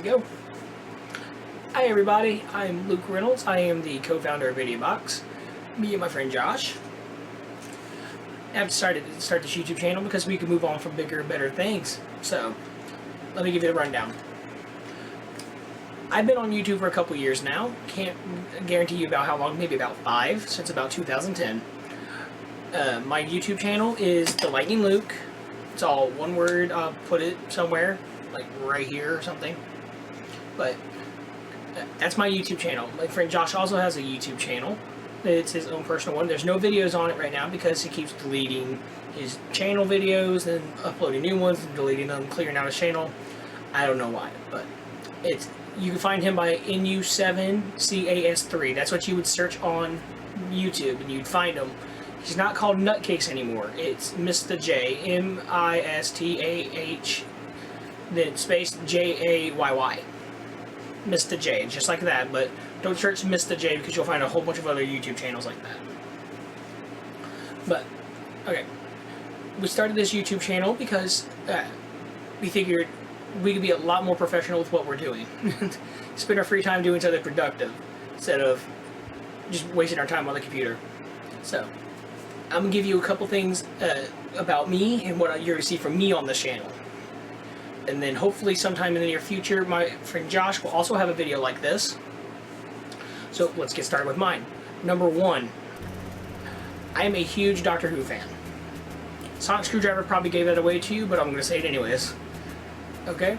we go. Hi everybody, I'm Luke Reynolds. I am the co-founder of VideoBox. Me and my friend Josh have decided to start this YouTube channel because we can move on from bigger and better things. So, let me give you the rundown. I've been on YouTube for a couple years now. Can't guarantee you about how long, maybe about 5, since about 2010. My YouTube channel is The Lightning Luke. It's all one word. I'll put it somewhere, like right here or something. But that's my YouTube channel. My friend Josh also has a YouTube channel. It's his own personal one. There's no videos on it right now because he keeps deleting his channel videos and uploading new ones and deleting them, clearing out his channel. I don't know why, but you can find him by NU7CAS3. That's what you would search on YouTube and you'd find him. He's not called Nutcase anymore. It's Mr. J, M-I-S-T-A-H, then space J-A-Y-Y. Mr. J, just like that, but don't search Mr. J because you'll find a whole bunch of other YouTube channels like that. But, okay. We started this YouTube channel because we figured we could be a lot more professional with what we're doing. Spend our free time doing something productive instead of just wasting our time on the computer. So, I'm going to give you a couple things about me and what you're going to see from me on this channel. And then hopefully sometime in the near future, my friend Josh will also have a video like this. So let's get started with mine. Number 1, I am a huge Doctor Who fan. Sonic Screwdriver probably gave that away to you, but I'm going to say it anyways. Okay?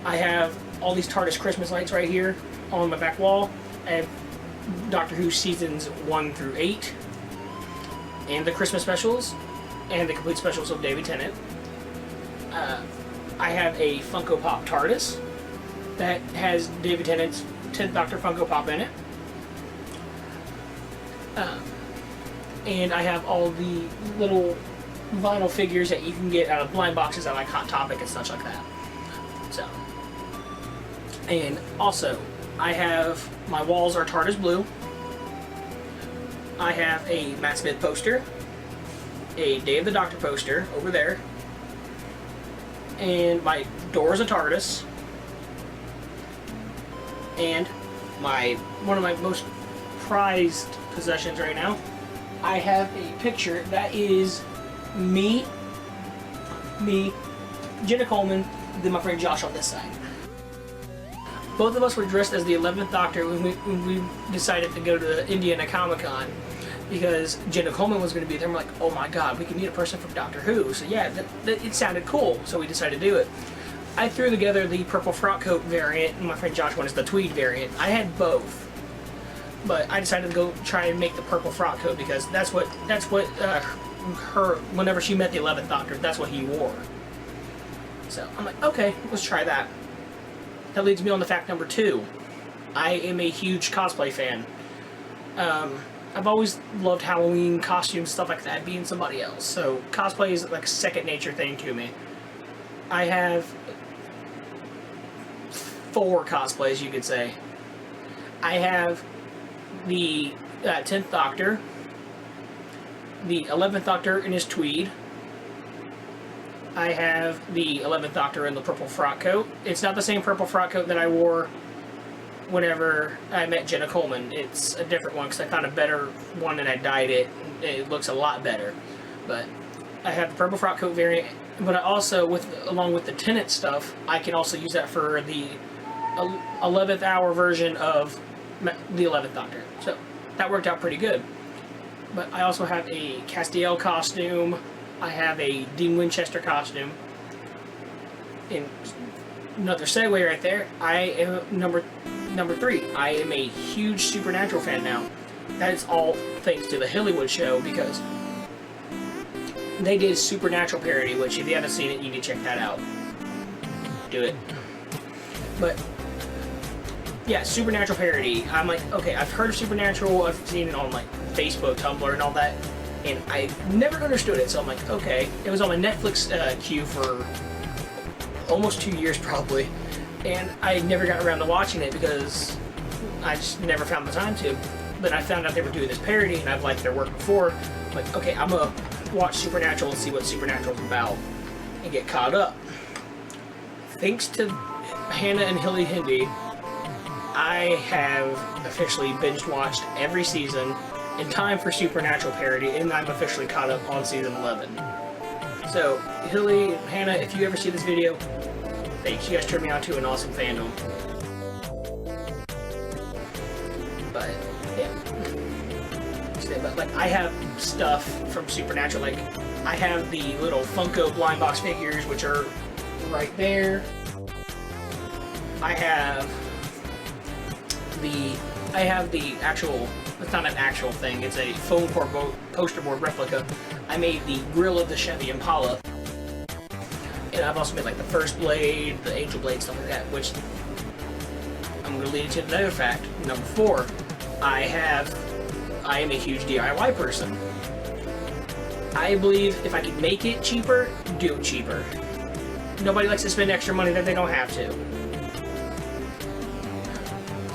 I have all these TARDIS Christmas lights right here on my back wall. I have Doctor Who seasons 1 through 8. And the Christmas specials. And the complete specials of David Tennant. I have a Funko Pop TARDIS that has David Tennant's 10th Doctor Funko Pop in it. And I have all the little vinyl figures that you can get out of blind boxes at like Hot Topic and such like that. So, and also, I have, my walls are TARDIS blue. I have a Matt Smith poster, a Day of the Doctor poster over there, and my door is a TARDIS, and one of my most prized possessions right now, I have a picture that is me, Jenna Coleman, then my friend Josh on this side. Both of us were dressed as the 11th Doctor when we decided to go to the Indiana Comic-Con because Jenna Coleman was going to be there. And we're like, oh my god, we can meet a person from Doctor Who. So yeah, it sounded cool, so we decided to do it. I threw together the purple frock coat variant, and my friend Josh wanted the tweed variant. I had both, but I decided to go try and make the purple frock coat because that's what whenever she met the 11th Doctor, that's what he wore. So I'm like, okay, let's try that. That leads me on to fact number 2. I am a huge cosplay fan. I've always loved Halloween costumes, stuff like that, being somebody else. So cosplay is like a second nature thing to me. I have 4 cosplays, you could say. I have the 10th Doctor, the 11th Doctor in his tweed. I have the 11th Doctor in the purple frock coat. It's not the same purple frock coat that I wore whenever I met Jenna Coleman. It's a different one because I found a better one and I dyed it. It looks a lot better. But I have the purple frock coat variant, but I also, along with the Tennant stuff, I can also use that for the 11th hour version of the 11th Doctor. So that worked out pretty good. But I also have a Castiel costume. I have a Dean Winchester costume. And another segue right there. I am number 3. I am a huge Supernatural fan now. That is all thanks to the Hollywood show because they did a Supernatural parody, which if you haven't seen it, you need to check that out. Do it. But yeah, Supernatural parody. I'm like, okay, I've heard of Supernatural. I've seen it on like Facebook, Tumblr, and all that, and I never understood it. So I'm like, okay. It was on my Netflix queue for almost 2 years probably. And I never got around to watching it because I just never found the time to. But I found out they were doing this parody, and I've liked their work before. I'm like, okay, I'm gonna watch Supernatural and see what Supernatural's about, and get caught up. Thanks to Hannah and Hilly Hindi, I have officially binge watched every season in time for Supernatural parody, and I'm officially caught up on season 11. So, Hilly, Hannah, if you ever see this video, thanks. You guys turned me on to an awesome fandom. But, yeah. But, like, I have stuff from Supernatural, like, I have the little Funko blind box figures, which are right there. I have the actual, it's not an actual thing, it's a foam core poster board replica. I made the grill of the Chevy Impala. And I've also made like the First Blade, the Angel Blade, stuff like that, which I'm going to lead into another fact. Number 4, I am a huge DIY person. I believe if I could make it cheaper, do it cheaper. Nobody likes to spend extra money that they don't have to.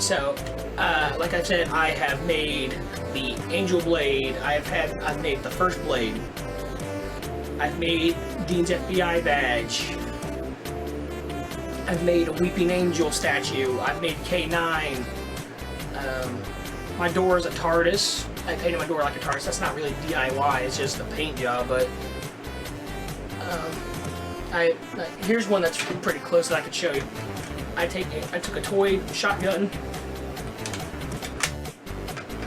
So, like I said, I have made the Angel Blade, I've made the First Blade, I've made Dean's FBI badge, I've made a Weeping Angel statue, I've made K9, my door is a TARDIS. I painted my door like a TARDIS. That's not really DIY, it's just a paint job, but here's one that's pretty close that I could show you. I took a toy shotgun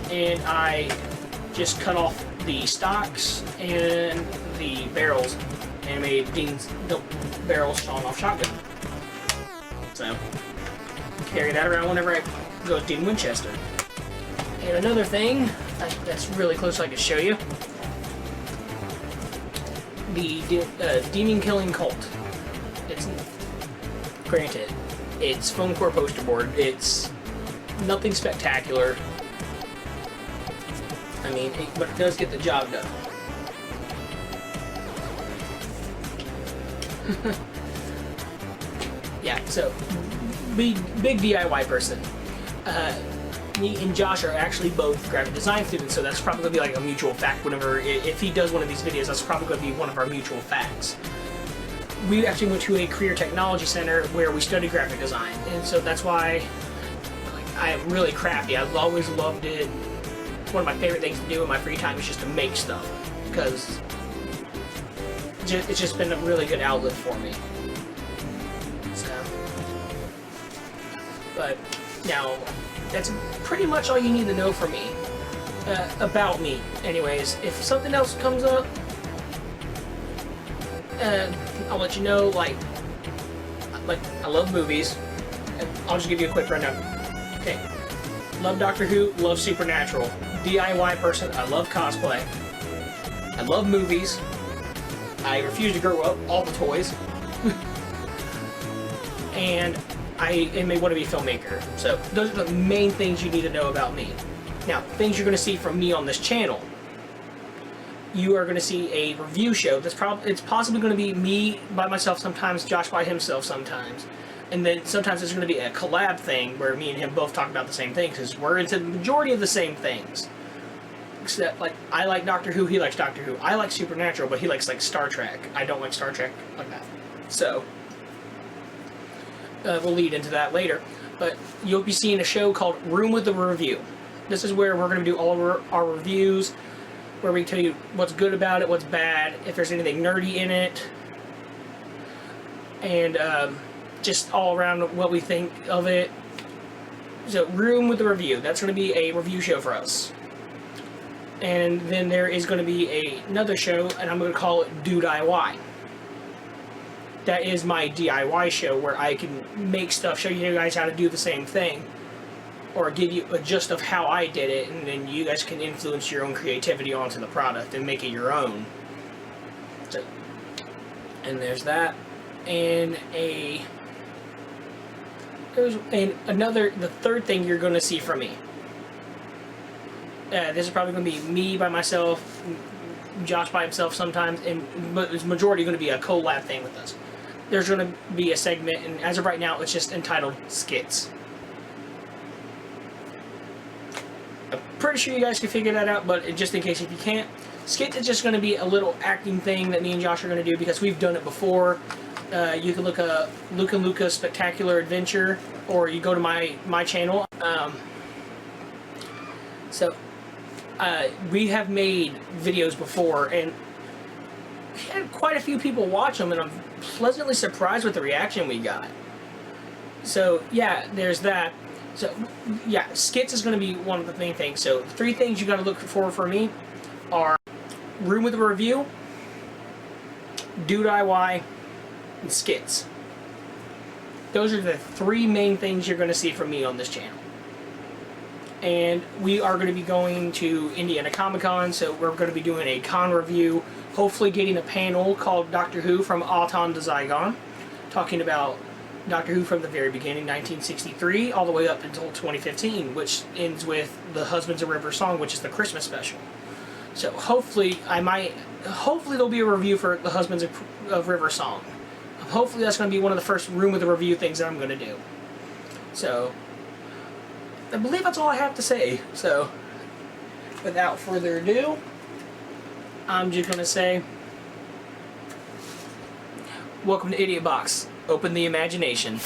and I just cut off the stocks and the barrels and made the barrels shot off shotgun. So, carry that around whenever I go with Dean Winchester. And another thing that's really close I could show you, the Demon Killing Cult. It's, granted, it's foam core poster board. It's nothing spectacular. I mean, but it does get the job done. Yeah, so big DIY person. Me and Josh are actually both graphic design students, so that's probably going to be like a mutual fact whenever, if he does one of these videos, that's probably going to be one of our mutual facts. We actually went to a career technology center where we studied graphic design, and so that's why I am really crafty. I've always loved it. One of my favorite things to do in my free time is just to make stuff, because it's just been a really good outlet for me. So, but now, that's pretty much all you need to know from me, about me. Anyways, if something else comes up, I'll let you know. Like I love movies. I'll just give you a quick rundown. Okay, love Doctor Who, love Supernatural. DIY person, I love cosplay. I love movies. I refuse to grow up all the toys. And I am a wannabe filmmaker. So those are the main things you need to know about me. Now, things you're going to see from me on this channel. You are going to see a review show. It's possibly going to be me by myself sometimes, Josh by himself sometimes. And then sometimes there's going to be a collab thing where me and him both talk about the same thing, because we're into the majority of the same things. Except, like, I like Doctor Who, he likes Doctor Who. I like Supernatural, but he likes, like, Star Trek. I don't like Star Trek like that. So, we'll lead into that later. But you'll be seeing a show called Room with a Review. This is where we're going to do all of our reviews, where we tell you what's good about it, what's bad, if there's anything nerdy in it, and just all around what we think of it. So, Room with a Review. That's going to be a review show for us. And then there is going to be another show, and I'm going to call it Do DIY. That is my DIY show, where I can make stuff, show you guys how to do the same thing, or give you a gist of how I did it, and then you guys can influence your own creativity onto the product and make it your own. So, and there's that, and the third thing you're going to see from me. This is probably going to be me by myself, Josh by himself sometimes, but it's majority going to be a collab thing with us. There's going to be a segment, and as of right now, it's just entitled Skits. I'm pretty sure you guys can figure that out, but just in case if you can't, Skits is just going to be a little acting thing that me and Josh are going to do, because we've done it before. You can look up Luke and Luca Spectacular Adventure, or you go to my channel. We have made videos before, and had quite a few people watch them, and I'm pleasantly surprised with the reaction we got. So yeah, there's that. So yeah, skits is going to be one of the main things. So 3 things you got to look for me are Room with a Review, Dude IY, and skits. Those are the 3 main things you're going to see from me on this channel. And we are going to be going to Indiana Comic Con, so we're going to be doing a con review, hopefully getting a panel called Doctor Who from Auton to Zygon, talking about Doctor Who from the very beginning, 1963, all the way up until 2015, which ends with The Husbands of River Song, which is the Christmas special. So hopefully there'll be a review for The Husbands of River Song. Hopefully that's going to be one of the first Room with a Review things that I'm going to do. So I believe that's all I have to say. So without further ado, I'm just going to say, welcome to Idiot Box. Open the imagination.